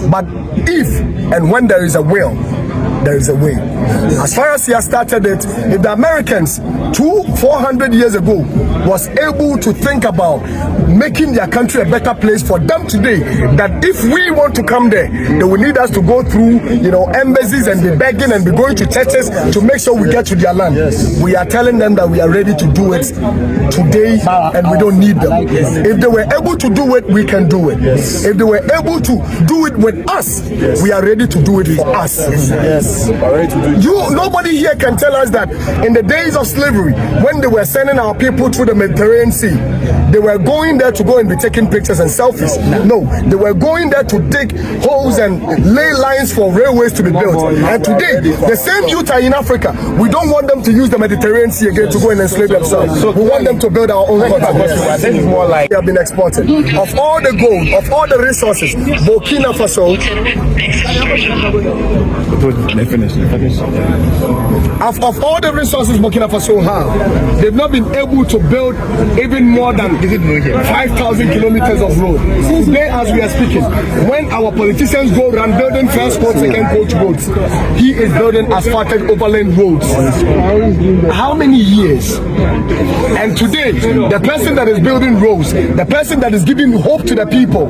But if and when there is a will, there is a way. As far as he has started it, if the Americans 400 years ago was able to think about making their country a better place for them today, that if we want to come there, they will need us to go through, embassies and be begging and be going to churches to make sure we get to their land. We are telling them that we are ready to do it today and we don't need them. If they were able to do it, we can do it. If they were able to do it with us, we are ready to do it for us. Nobody here can tell us that in the days of slavery, when they were sending our people through the Mediterranean Sea, they were going there to go and be taking pictures and selfies. No, they were going there to dig holes and lay lines for railways to be built. And today, the same youth are in Africa. We don't want them to use the Mediterranean Sea again to go and enslave themselves. We want them to build our own country. This is more like they have been exported. Of all the gold, of all the resources, Burkina Faso. Of all the resources Burkina Faso have, they've not been able to build even more than 5,000 kilometers of road. Today, as we are speaking, when our politicians go around building first coach, second coach roads, he is building asphalted overland roads. How many years? And today, the person that is building roads, the person that is giving hope to the people,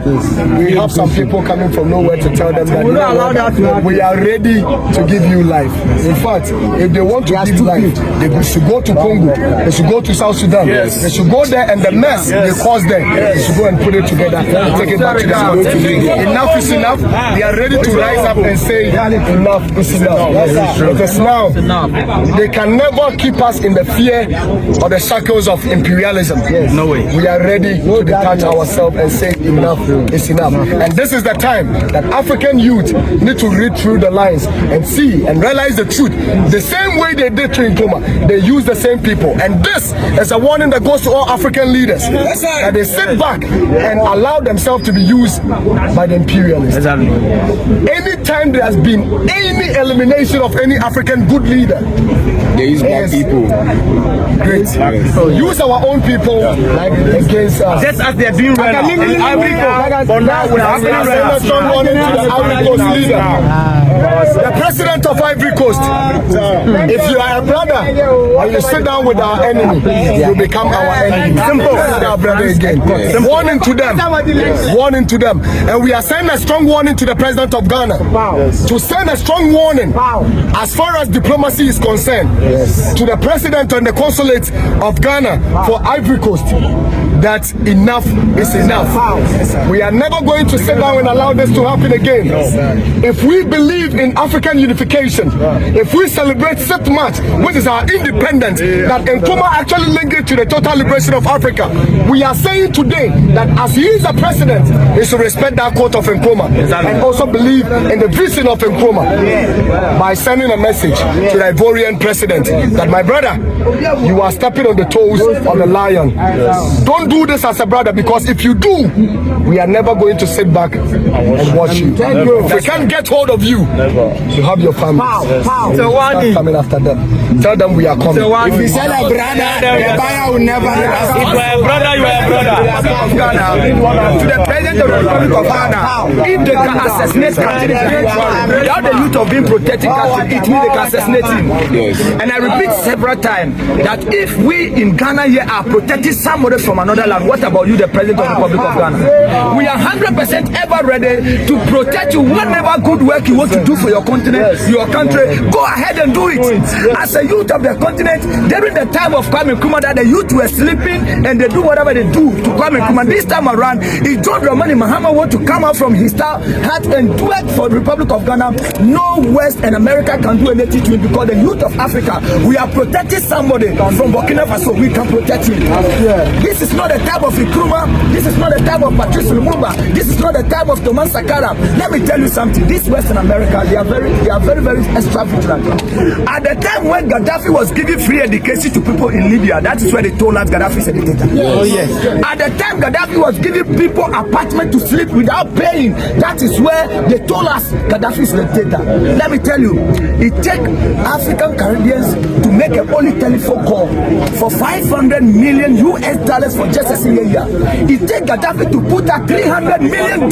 we have some people coming from nowhere to tell them that we are ready to give you life. In fact, if they want to give life, they should go to Congo, they should go to South Sudan, they should go there and the mess they caused them, they should go and put it together and take it back to the country. Enough is enough. They are ready to rise up and say enough is enough. Because now they can never keep us in the fear or the shackles of imperialism. No way. We are ready to detach ourselves and say enough is enough. And this is the time that African youth need to read through the lines and see and realize the truth. The same way they did to Nkrumah, they use the same people. And this is a warning that goes to all African leaders, that they sit back and allow themselves to be used by the imperialists. Anytime there has been any elimination of any African good leader, they use black people. Great. So use our own people against us. Just as they are doing right now. But now we are sending a strong warning to the Ivory Coast leader. The president of Ivory Coast, if you are a brother and you sit down with our enemy, you become our enemy. Simple. Our brother again. Warning to them. Warning to them. And we are sending a strong warning to the president of Ghana to send a strong warning as far as diplomacy is concerned to the president and the consulate of Ghana for Ivory Coast, that enough is enough. We are never going to sit down and allow this to happen again. If we believe in African unification, if we celebrate 6th March, which is our independence, that Nkrumah actually linked it to the total liberation of Africa, we are saying today that as he is a president, he should respect that quote of Nkrumah and also believe in the vision of Nkrumah by sending a message to the Ivorian president that, my brother, you are stepping on the toes of the lion. Don't do this as a brother, because if you do, we are never going to sit back and watch you. If we can't get hold of you, you have your family. Start coming after them. Tell them we are coming. If you send a brother, the buyer will never rest. If you are a brother, you are a brother. To the president of the Republic of Ghana, if they can assassinate country without the youth of being protecting country, it means they can assassinate him. And I repeat several times that if we in Ghana here are protecting somebody from another land, what about you, the president of the Republic of Ghana? We are 100% ever ready to protect you. Whatever good work you want to do for your continent, your country, go ahead and do it. As a youth of the continent, during the time of Kwame Nkrumah, that the youth were sleeping and they do whatever they do to Kwame Nkrumah. This time around, if John Dramani Mahama want to come out from his heart and do it for the Republic of Ghana, no West and America can do anything to it, because the youth of Africa, we are protecting somebody from Burkina Faso, we can protect him. This is not the time of Nkrumah, this is not the time of Patrice Lumumba, this is not the time of Thomas Sankara. Let me tell you something, this Western America, they are very extravagant. At the time when Gaddafi was giving free education to people in Libya, that is where they told us Gaddafi is a dictator. At the time Gaddafi was giving people apartment to sleep without paying, that is where they told us Gaddafi is a dictator. Let me tell you, it takes African Caribbeans to make a only telephone call for $500 million US for just a single year. It takes Gaddafi to put up $300 million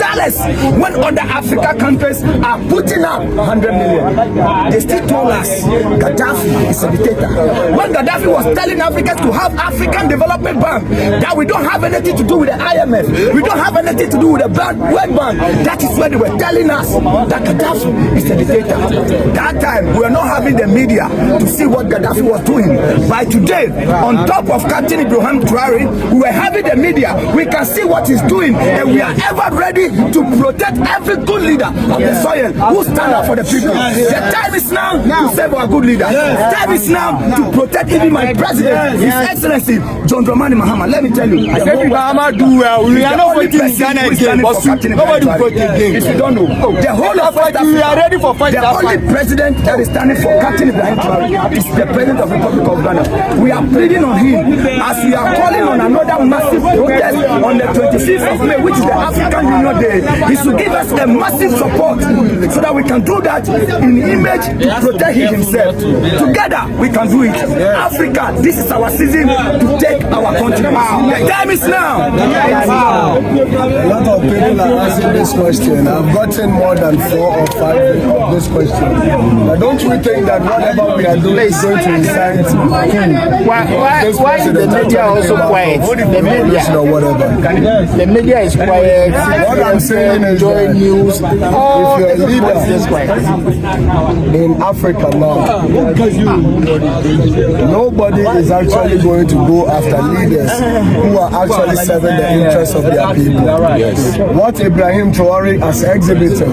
when other African countries are putting up $100 million. They still told us Gaddafi is a dictator. When Gaddafi was telling Africans to have African Development Bank, that we don't have anything to do with the IMF, we don't have anything to do with the World Bank, that is when they were telling us that Gaddafi is a dictator. That time we were not having the media to see what Gaddafi was doing. By today, on top of Captain Ibrahim Traore, we were having the media. We can see what he's doing, and we are ever ready to protect every good leader of the soil who stand up for the people. The time is now to save our good leader. The time is now to protect even my president, His Excellency John Dramani Mahama. Let me tell you, I said Mahama do well. We are not voting in Ghana again, but nobody voting again. If you don't know, the whole of West Africa, we are ready for fight. The only president that is standing for Captain Ibrahim Traore is the president of the Republic of Ghana. We are pleading on him as we are calling on another massive protest on the 26th of May, which is the African Union Day. He should give us a massive support so that we can do that in image to protect himself. Together we can do it. Africa, this is our season to take our continent. The time is now. A lot of people are asking this question. I've gotten more than 4 or 5 of this question. But don't you think that whatever we are doing is going to incite Why is the media also quiet? The media or whatever? The media is quiet. What I'm saying is that news. if you're a leader in Africa now, nobody is actually going to go after leaders who are actually serving the interests of their people. Yes. What Ibrahim Traore has exhibited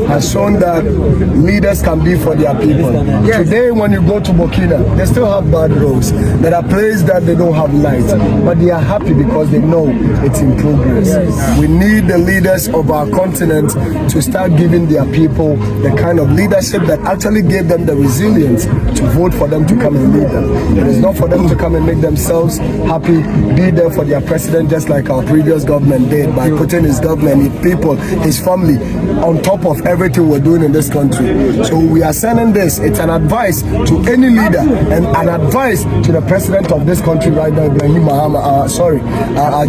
has shown that leaders can be for their people. Yes. Today when you go to Burkina, they still have bad roads. There are places that they don't have lights, but they are happy because they know it's in progress. Yes. We need the leaders of our continent to start giving their people the kind of leadership that actually gave them the resilience to vote for them to come and lead them. It is not for them to come and make themselves happy, be there for their president just like our previous government did by putting his government, his people, his family on top of everything we're doing in this country. So we are sending this. It's an advice to any leader and an advice to the president of this country right now, Ibrahim Mahama,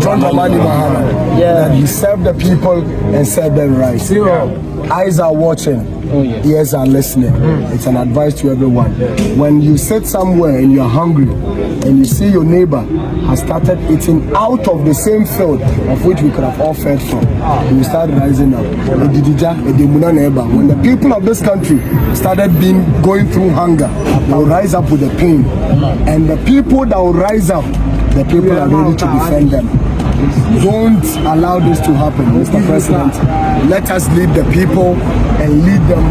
John Dramani Mahama, that he serve the people and serve them right. Eyes are watching, ears are listening. It's an advice to everyone. When you sit somewhere and you're hungry and you see your neighbor has started eating out of the same field of which we could have all fed from, you start rising up. When the people of this country started going through hunger, they will rise up with the pain. And the people that will rise up, the people are ready to defend them. Don't allow this to happen, Mr. President. Let us lead the people and lead them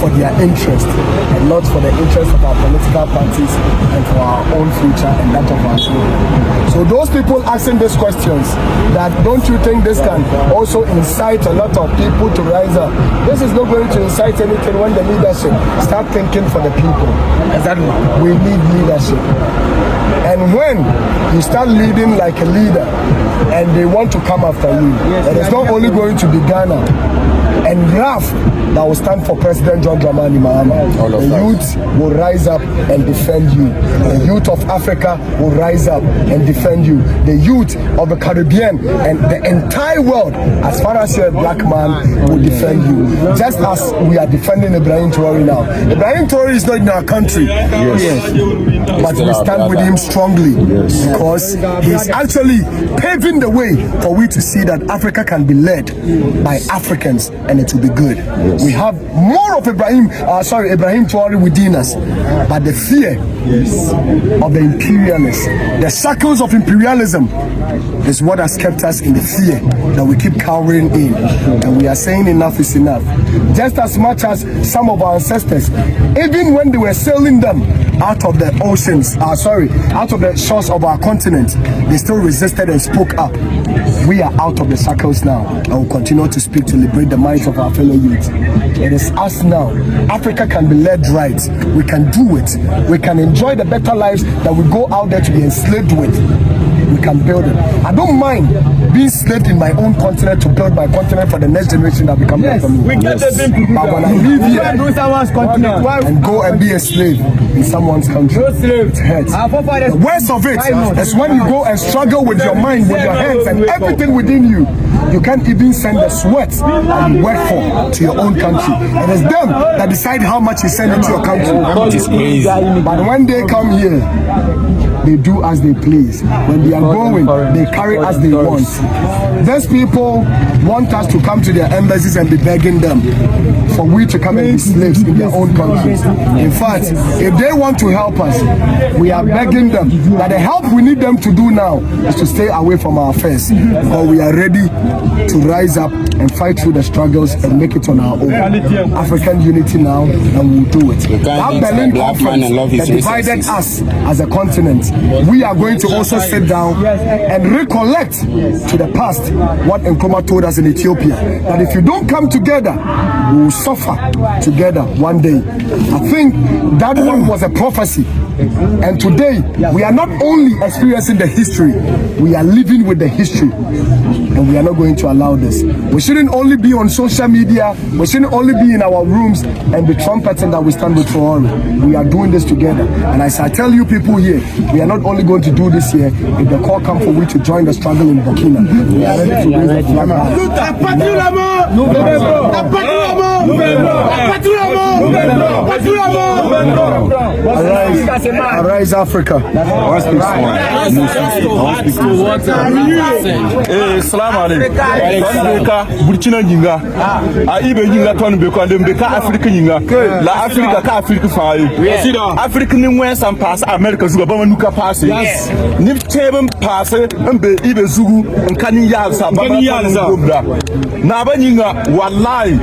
for their interest and not for the interest of our political parties and for our own future and that of our children. So those people asking these questions, that don't you think this can also incite a lot of people to rise up? This is not going to incite anything when the leadership start thinking for the people. Exactly. We need leadership. And when you start leading like a leader and they want to come after you, and it's not only going to be Ghana and RAF that will stand for President John Dramani Mahama. The youth will rise up and defend you. The youth of Africa will rise up and defend you. The youth of the Caribbean and the entire world, as far as you're a black man, will defend you. Just as we are defending Ibrahim Traore now. Ibrahim Traore is not in our country. But we stand with him strongly because he's actually paving the way for we to see that Africa can be led by Africans and it will be good. We have more of Ibrahim Traore within us, but the fear of the imperialists, the shackles of imperialism is what has kept us in the fear that we keep cowering in. And we are saying enough is enough. Just as much as some of our ancestors, even when they were sailing them out of the oceans, out of the shores of our continent, they still resisted and spoke up. We are out of the shackles now and will continue to speak to liberate the minds of our fellow youth. It is us now. Africa can be led right. We can do it. We can enjoy the better lives that we go out there to be enslaved with. we can build it. I don't mind being slaved in my own continent to build my continent for the next generation that become after me. But when I leave here and go and be a slave in someone's country, it hurts. The worst of it is when you go and struggle with your mind, with your hands and everything within you. You can't even send the sweat that you work for to your own country. It is them that decide how much you send into your country. But when they come here, they do as they please. When they are going, they carry as they want. These people want us to come to their embassies and be begging them for we to come and be slaves in their own countries. In fact, if they want to help us, we are begging them that the help we need them to do now is to stay away from our affairs, because we are ready to rise up and fight through the struggles and make it on our own. African unity now, and we'll do it. That Berlin conference that divided us as a continent, we are going to also sit down and recollect to the past what Nkrumah told us in Ethiopia, that if you don't come together, we will suffer together one day. I think that one was a prophecy. And today, we are not only experiencing the history, we are living with the history. And we are not going to allow this. We shouldn't only be on social media, we shouldn't only be in our rooms and be trumpeting that we stand with Traore. We are doing this together. And as I tell you people here, we are not only going to do this here, if the call comes for we to join the struggle in Burkina, we are ready to raise the flag high. Arise Africa. Salam alaikum. Burkina nyinga. Ibe nyinga ton be ko ndem be ka Africa nyinga. La Africa ka Africa fayo. Africa ni mwen sam pass America zuga ba manuka pass. Yes. Ni tebem pass mbe ibe zugu nkani yalsa ba yalsa. Na ba nyinga wallahi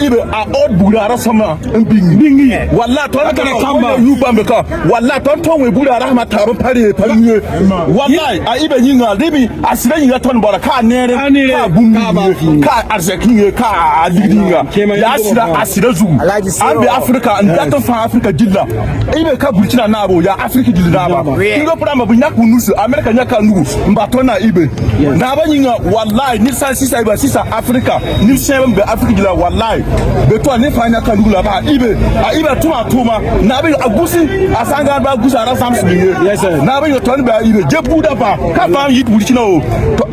ibe a old burara sama mbingi. Wallahi ton ka kamba yuba mbeka. Wallahi ton we burara ma taro pare panye. Wallahi ibe nyinga libi asira nyinga ton bora ka nere ka bumbi ka arzaki ka adiringa ya asira zu ambe Africa ndato fa Africa jilla ibe ka Burkina nabo ya Africa jilla naba ingo prama bunya kunusu America nyaka nugu mbato na ibe na banyinga wallahi ni sisa iba sisa Africa ni shembe Africa jilla wallahi beto ni fanya ka nugu la ba ibe tuma na be agusi asanga ba agusi ara samsu yes na be to ba ibe jebuda ba ka fa yi Burkina o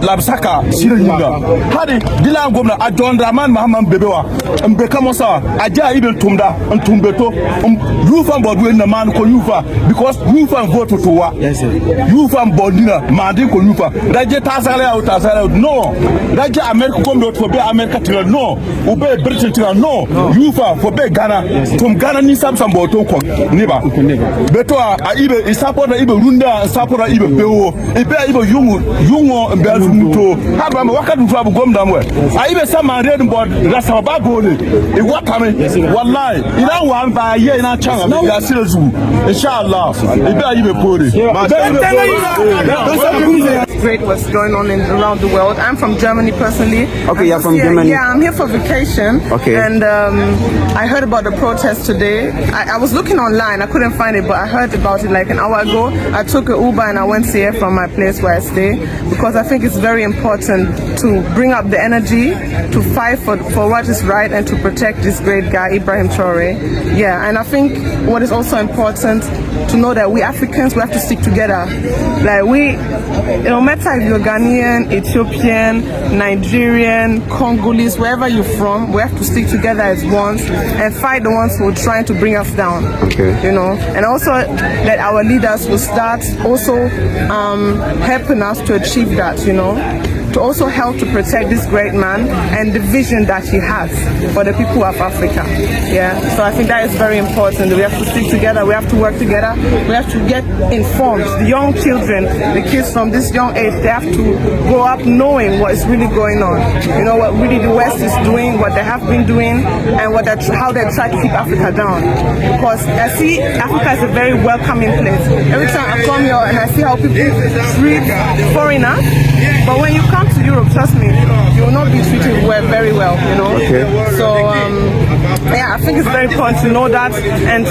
labsaka sira yinga hadi dila gomna a John Rahman Muhammad bebewa mbeka mosa aja ibe tumda ntumbeto yufa mbodwe na man ko yufa because yufa vote to wa yes yufa mbodina mandi ko yufa daje tasale out no daje America ko do to be America tira no ube Britain tira no yufa for be Ghana from Ghana ni sam mboto ko niba beto a ibe isapora ibe runda sapora ibe bewo ibe yungo mbe muto haba ma wakati mtu abugomda mwe aibe sama red board rasa babole e wakame wallahi ina wa ba ye ina changa ya sirezu inshallah ibe aibe pore great what's going on around the world. I'm from Germany personally. Okay, you're from Germany. Yeah, I'm here for vacation. Okay. And I heard about the protest today. I was looking online, I couldn't find it, but I heard about it like an hour ago. I took an Uber and I went here from my place where I stay, because I think it's very important to bring up the energy to fight for what is right and to protect this great guy, Ibrahim Traore. Yeah, and I think what is also important to know that we Africans, we have to stick together. Like no matter if you're Ghanaian, Ethiopian, Nigerian, Congolese, wherever you're from, we have to stick together as one and fight the ones who are trying to bring us down. Okay. You know, and also that our leaders will start also helping us to achieve that, you know, to also help to protect this great man and the vision that he has for the people of Africa. Yeah, so I think that is very important. We have to stick together, we have to work together, we have to get informed. The young children, the kids from this young age, they have to grow up knowing what is really going on. You know, what really the West is doing, what they have been doing, and how they try to keep Africa down. Because I see Africa is a very welcoming place. Every time I come here and I see how people treat foreigners, but when you come to Europe, trust me, you will not be treated very well, you know. Okay. So yeah, I think it's very important to know that, and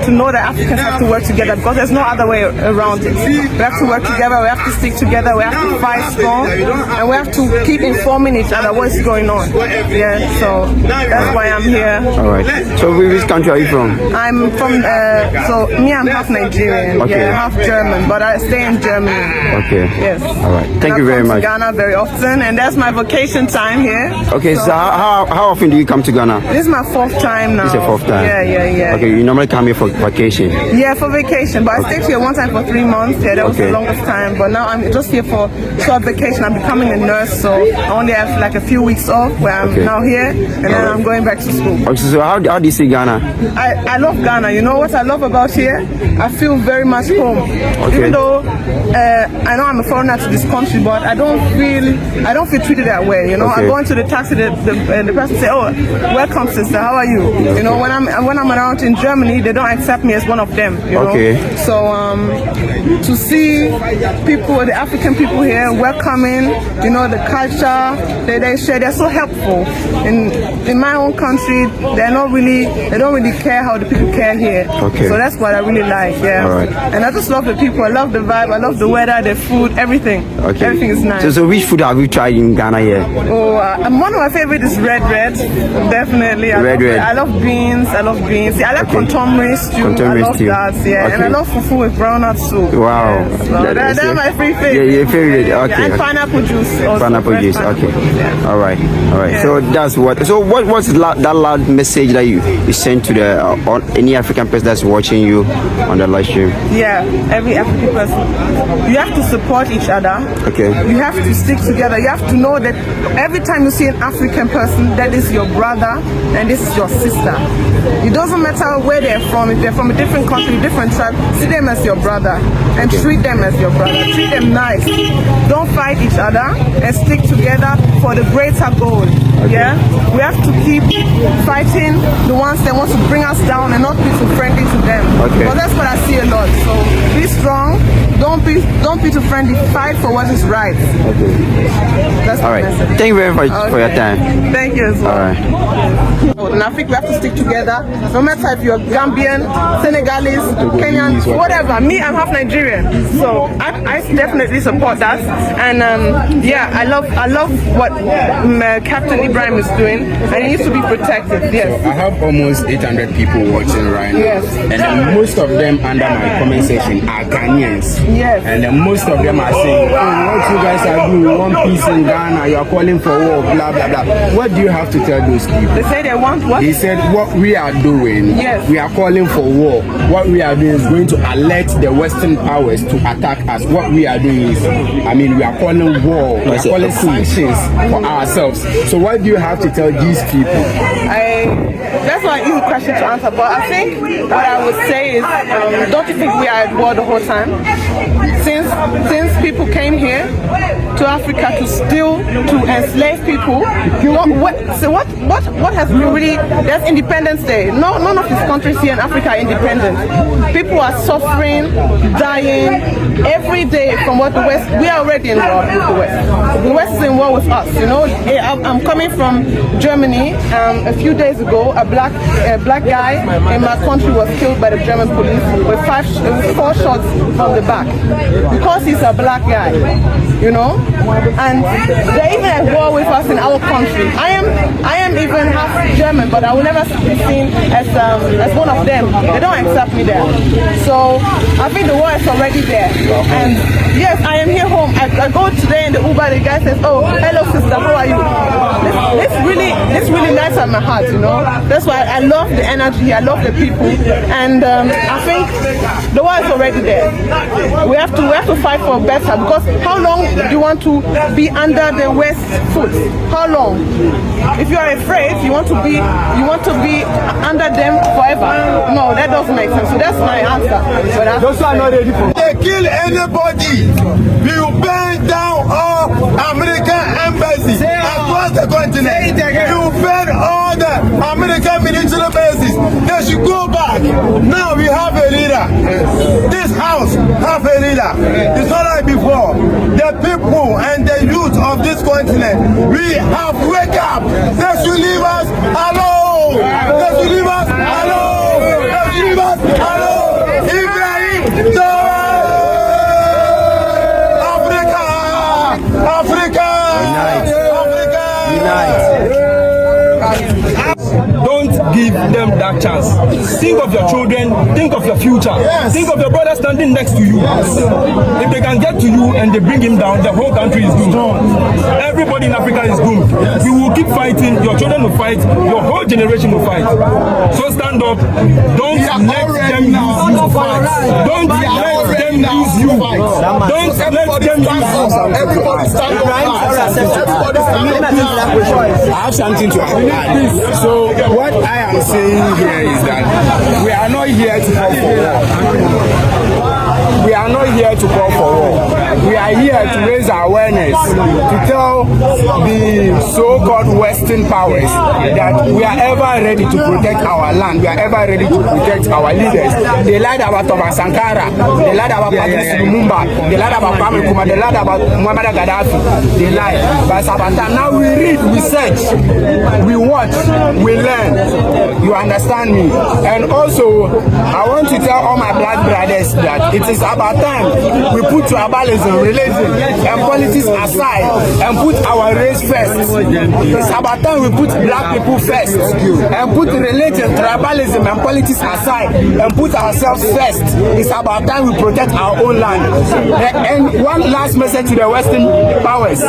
to know that Africans have to work together, because there's no other way around it. We have to work together, we have to stick together, we have to fight strong, and we have to keep informing each other what's going on. Yeah, so that's why I'm here. All right. So which country are you from? I'm from, I'm half Nigerian, half German, but I stay in Germany. Okay. Yes. All right. Thank you very much. I come to Ghana very often, and that's my vacation time here. Okay, so how often do you come to Ghana? This is my 4th time now. This is your 4th time? Yeah. Okay, you normally come here for vacation? Yeah, for vacation, but I stayed here one time for 3 months. Yeah, that was the longest time, but now I'm just here for short vacation. I'm becoming a nurse, so I only have like a few weeks off where I'm now here, and then I'm going back to school. Okay, so how do you see Ghana? I love Ghana. You know what I love about here? I feel very much home. Okay. Even though I know I'm a foreigner to this country, but I don't feel treated that way. You know, I go into the taxi, the person say, "Oh, welcome, sister. How are you?" You know, when I'm around in Germany, they don't accept me as one of them. You know? So to see people, the African people here welcoming, you know, the culture they share, they're so helpful. In my own country, they don't really care how the people care here. Okay. So that's what I really like. Yeah. All right. And I just love the people. I love the vibe. I love the weather, the food, everything. Okay. Everything is nice. So which food have you tried in Ghana here? Oh, one of my favorite is red. Definitely. I love beans. See, I like contemporary stew. I love that. Yeah. Okay. And I love fufu with groundnut soup. Wow. Yes. So that's my favorite. Yeah, your favorite. Okay. Yeah, and pineapple juice. Also. Pineapple juice. Okay. Yeah. All right. Yeah. So that's what. So what's that loud message that you send to the any African person that's watching you on the live stream? Yeah, every African person. You have to support each other. Okay. You have to stick together. You have to know that every time you see an African person, that is your brother and this is your sister. It doesn't matter where they're from. If they're from a different country, different tribe, see them as your brother and treat them as your brother. Treat them nice. Don't fight each other and stick together for the greater goal. Yeah, we have to keep fighting the ones that want to bring us down and not be too friendly to them. Okay. But that's what I see a lot. So be strong. Don't be too friendly. Fight for what is right. Okay. That's all right. Message. Thank you very much for your time. Thank you as well. All right. In Africa, we have to stick together. No matter if you're Gambian, Senegalese, Kenyan, whatever. Me, I'm half Nigerian, so I definitely support that. And I love what Captain Ibrahim is doing, and he needs to be protected. Yes. I have almost 800 people watching right now. Yes. And then most of them under my comment section are Ghanaians. Yes. And then most of them are saying, "Oh, what you guys are doing? We want peace in Ghana. You are calling for war, blah blah blah." What do you have to tell those people? They say they want what? He said, "What we are doing, yes, we are calling for war. What we are doing is going to alert the Western powers to attack us. What we are doing is, we are calling war. We are calling sanctions for ourselves." So what do you have to tell these people? That's not an easy question to answer, but I think what I would say is, don't you think we are at war the whole time? Since people came here to Africa to steal, to enslave people, what has been really? That's Independence Day. None of these countries here in Africa are independent. People are suffering, dying every day from what the West. We are already in war with the West. The West is in war with us. You know, I'm coming from Germany. A few days ago, a black guy in my country was killed by the German police with 4 shots from the back because he's a black guy. You know, and they're even at war with us in our country. I am even half German, but I will never be seen as one of them. They don't accept me there. So I think the war is already there. And yes, I am here home. I go today in the Uber. The guy says, "Oh, hello sister, how are you?" This really lights up my heart. You know, that's why I love the energy. I love the people, and I think the war is already there. We have to fight for better, because how long do you want to be under the West foot? How long? If you are afraid, you want to be under them forever. No, that doesn't make sense. So that's my answer. But those are not ready for. They kill anybody. We will burn down all American embassies across the continent. We will burn all the American military bases. They should go back. Now we have a leader. This house have a leader. It's not like before. The people and the youth of this continent, we have wake up. They should leave us alone. They should leave us give them that chance. Think of your children, think of your future, think of your brother standing next to you. If they can get to you and they bring him down, the whole country is doomed. Everybody in Africa is doomed. We will keep fighting, your children will fight, your whole generation will fight. So stand up, don't let them use you. Don't let them use you. Don't let them use you. Everybody stand up. Everybody stand up. I have something to add. So what I am saying here is that we are not here to call for war. We are not here to call for war. We are here to raise awareness, to tell the so-called Western powers that we are ever ready to protect our land. We are ever ready to protect our leaders. They lied about Thomas Sankara. They lied about Patrice Lumumba. They lied about Kwame Nkrumah. They lied about Muammar Gaddafi. They lied. But it's about time. Now we read, we search, we watch, we learn. You understand me? And also, I want to tell all my black brothers that it is about time we put tribalism, religion, and politics aside and put our race first. It's about time we put black people first and put religion, tribalism, and politics aside and put ourselves first. It's about time we protect our own land. And one last message to the Western powers.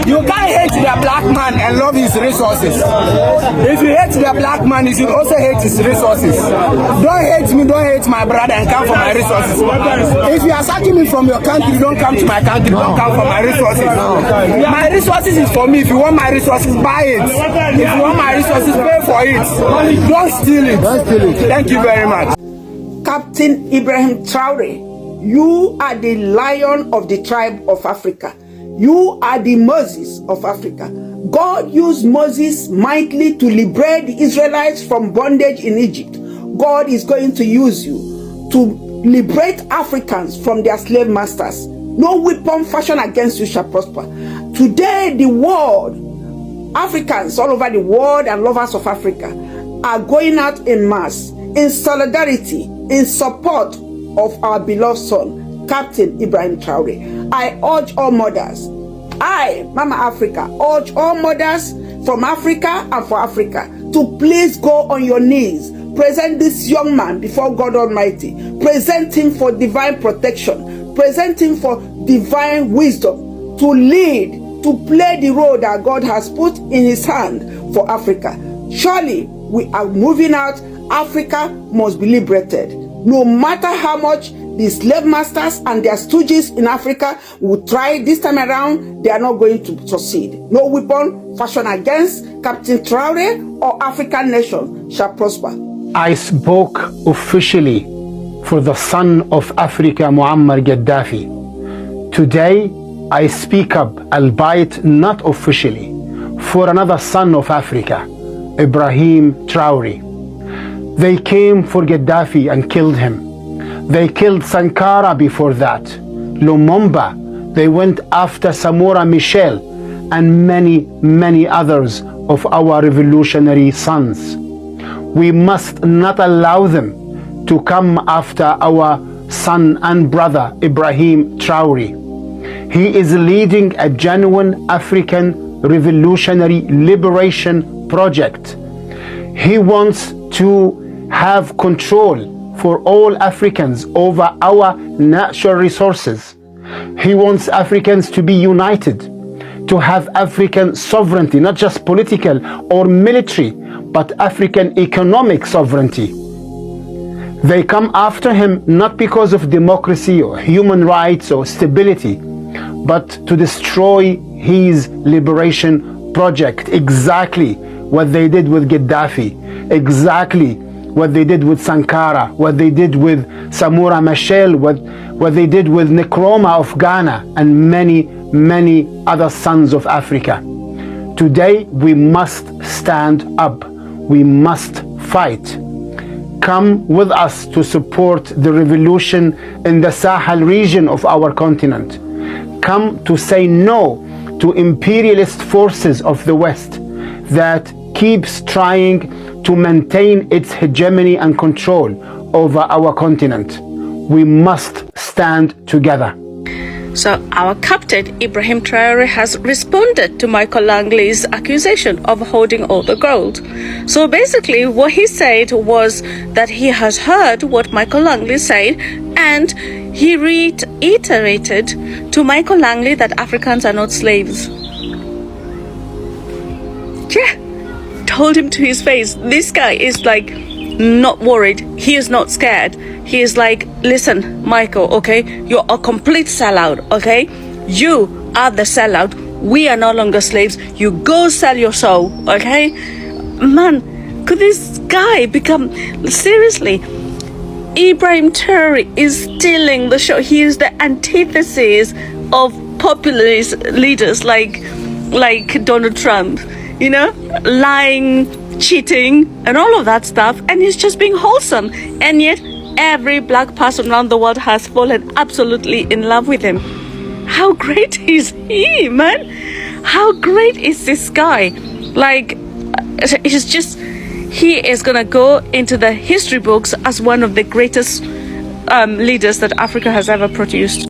You can't hate the black man and love his resources. If you hate the black man, you should also hate his resources. Don't hate me, don't hate my brother and come for my resources. If you are sacking me from your country, don't come to my country, don't come for my resources. My resources is for me. If you want my resources, buy it. If you want my resources, pay for it. Don't steal it. Thank you very much. Captain Ibrahim Traore, you are the lion of the tribe of Africa. You are the Moses of Africa. God used Moses mightily to liberate the Israelites from bondage in Egypt. God is going to use you to liberate Africans from their slave masters. No weapon fashioned against you shall prosper. Today, the world, Africans all over the world and lovers of Africa are going out in mass, in solidarity, in support of our beloved son, Captain Ibrahim Traore. I urge all mothers, Mama Africa, urge all mothers from Africa and for Africa to please go on your knees. Present this young man before God Almighty. Present him for divine protection. Present him for divine wisdom to lead, to play the role that God has put in his hand for Africa. Surely we are moving out. Africa must be liberated. No matter how much the slave masters and their stooges in Africa will try this time around, they are not going to succeed. No weapon fashioned against Captain Traore or African nation shall prosper. I spoke officially for the son of Africa, Muammar Gaddafi. Today, I speak up, albeit not officially, for another son of Africa, Ibrahim Traore. They came for Gaddafi and killed him. They killed Sankara before that. Lumumba, they went after Samora Machel and many others of our revolutionary sons. We must not allow them to come after our son and brother Ibrahim Traore. He is leading a genuine African revolutionary liberation project. He wants to have control for all Africans over our natural resources. He wants Africans to be united, to have African sovereignty, not just political or military, but African economic sovereignty. They come after him not because of democracy or human rights or stability, but to destroy his liberation project. Exactly what they did with Gaddafi, exactly what they did with Sankara, what they did with Samora Machel, what they did with Nkrumah of Ghana, and many other sons of Africa. Today we must stand up. We must fight. Come with us to support the revolution in the Sahel region of our continent. Come to say no to imperialist forces of the West that keeps trying to maintain its hegemony and control over our continent. We must stand together. So our captain, Ibrahim Traore, has responded to Michael Langley's accusation of holding all the gold. So basically what he said was that he has heard what Michael Langley said, and he reiterated to Michael Langley that Africans are not slaves. Yeah, told him to his face. This guy is like not worried. He is not scared. He is like, listen, Michael, okay, you're a complete sellout, okay? You are the sellout. We are no longer slaves. You go sell your soul, okay? Man, could this guy become, seriously, Ibrahim Traore is stealing the show. He is the antithesis of populist leaders like Donald Trump, you know, lying, cheating, and all of that stuff, and he's just being wholesome. And yet, every black person around the world has fallen absolutely in love with him. How great is he, man? How great is this guy? Like, it's just, he is gonna go into the history books as one of the greatest leaders that Africa has ever produced.